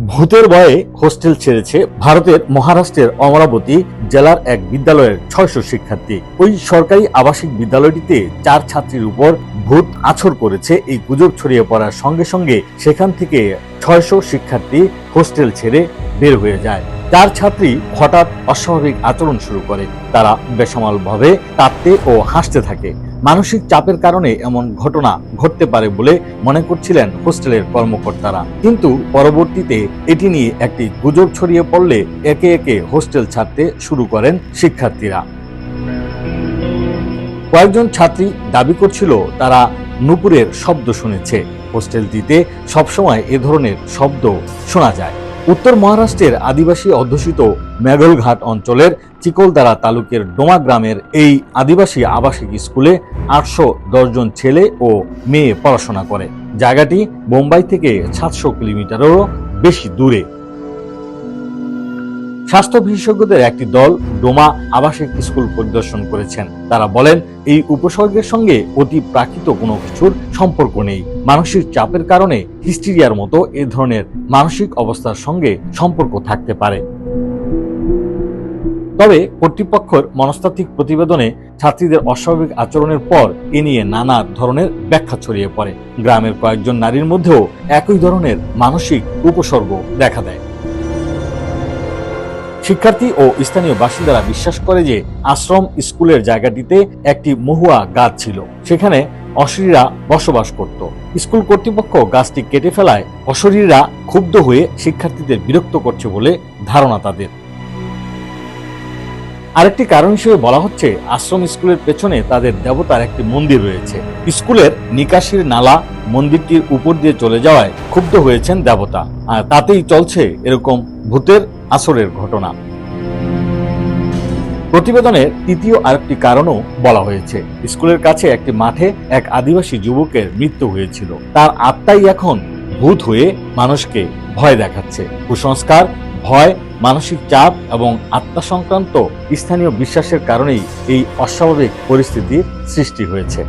ভূতের ভয়ে হোস্টেল ছেড়েছে ভারতের মহারাষ্ট্রের অমরাবতী জেলার এক বিদ্যালয়ের ৬০০ শিক্ষার্থী। ওই সরকারি আবাসিক বিদ্যালয়টিতে ৪ ছাত্রীর উপর ভূত আছর করেছে। এই গুজব ছড়িয়ে পড়ার সঙ্গে সঙ্গে সেখান থেকে ৬০০ শিক্ষার্থী হোস্টেল ছেড়ে বের হয়ে যায়। ৪ ছাত্রী হঠাৎ অস্বাভাবিক আচরণ শুরু করে। তারা বেসামালভাবে কাঁদতে ও হাসতে থাকে। মানসিক চাপের কারণে এমন ঘটনা ঘটতে পারে বলে মনে করছিলেন হোস্টেলের কর্মকর্তারা, কিন্তু পরবর্তীতে এটি নিয়ে একটি গুজব ছড়িয়ে পড়লে একে একে হোস্টেল ছাড়তে শুরু করেন শিক্ষার্থীরা। কয়েকজন ছাত্রী দাবি করছিল তারা নুপুরের শব্দ শুনেছে। হোস্টেলটিতে সবসময় এ ধরনের শব্দ শোনা যায়। উত্তর মহারাষ্ট্রের আদিবাসী অধ্যুষিত মেঘলঘাট অঞ্চলের চিকলদারা তালুকের ডোমা গ্রামের এই আদিবাসী আবাসিক স্কুলে ৮১০ জন ছেলে ও মেয়ে পড়াশোনা করে। জায়গাটি বোম্বাই থেকে ৭০০ কিলোমিটারেরও বেশি দূরে। স্বাস্থ্য বিশেষজ্ঞদের একটি দল ডোমা আবাসিক স্কুল পরিদর্শন করেছেন। তারা বলেন, এই উপসর্গের সঙ্গে অতি প্রাকৃত কোনো কিছুর সম্পর্ক নেই। মানসিক চাপের কারণে হিস্টিরিয়ার মতো এ ধরনের মানসিক অবস্থার সঙ্গে সম্পর্ক থাকতে পারে। তবে কর্তৃপক্ষের মনস্তাত্ত্বিক প্রতিবেদনে ছাত্রীদের অস্বাভাবিক আচরণের পর এ নিয়ে নানা ধরনের ব্যাখ্যা ছড়িয়ে পড়ে। গ্রামের কয়েকজন নারীর মধ্যেও একই ধরনের মানসিক উপসর্গ দেখা দেয়। শিক্ষার্থী ও স্থানীয় বাসিন্দারা বিশ্বাস করে যে আশ্রম স্কুলের জায়গাটিতে একটি মহুয়া গাছ ছিল, সেখানে অশরীররা বসবাস করত। স্কুল কর্তৃপক্ষ গাছটি কেটে ফেলায় অশরীররা ক্ষুব্ধ হয়ে শিক্ষার্থীদের বিরক্ত করছে বলে ধারণা তাদের। আরেকটি কারণ হিসেবে বলা হচ্ছে, আশ্রম স্কুলের পেছনে তাদের দেবতার একটি মন্দির রয়েছে। স্কুলের নিকাশির নালা মন্দিরটির উপর দিয়ে চলে যাওয়ায় ক্ষুব্ধ হয়েছেন দেবতা, আর তাতেই চলছে এরকম ভূতের আসরের ঘটনা। প্রতিবেদনের তৃতীয় আরেকটি কারণও বলা হয়েছে। স্কুলের কাছে একটি মাঠে এক আদিবাসী যুবকের মৃত্যু হয়েছিল। তার আত্মাই এখন ভূত হয়ে মানুষকে ভয় দেখাচ্ছে। কুসংস্কার, ভয়, মানসিক চাপ এবং আত্মা সংক্রান্ত স্থানীয় বিশ্বাসের কারণেই এই অস্বাভাবিক পরিস্থিতির সৃষ্টি হয়েছে।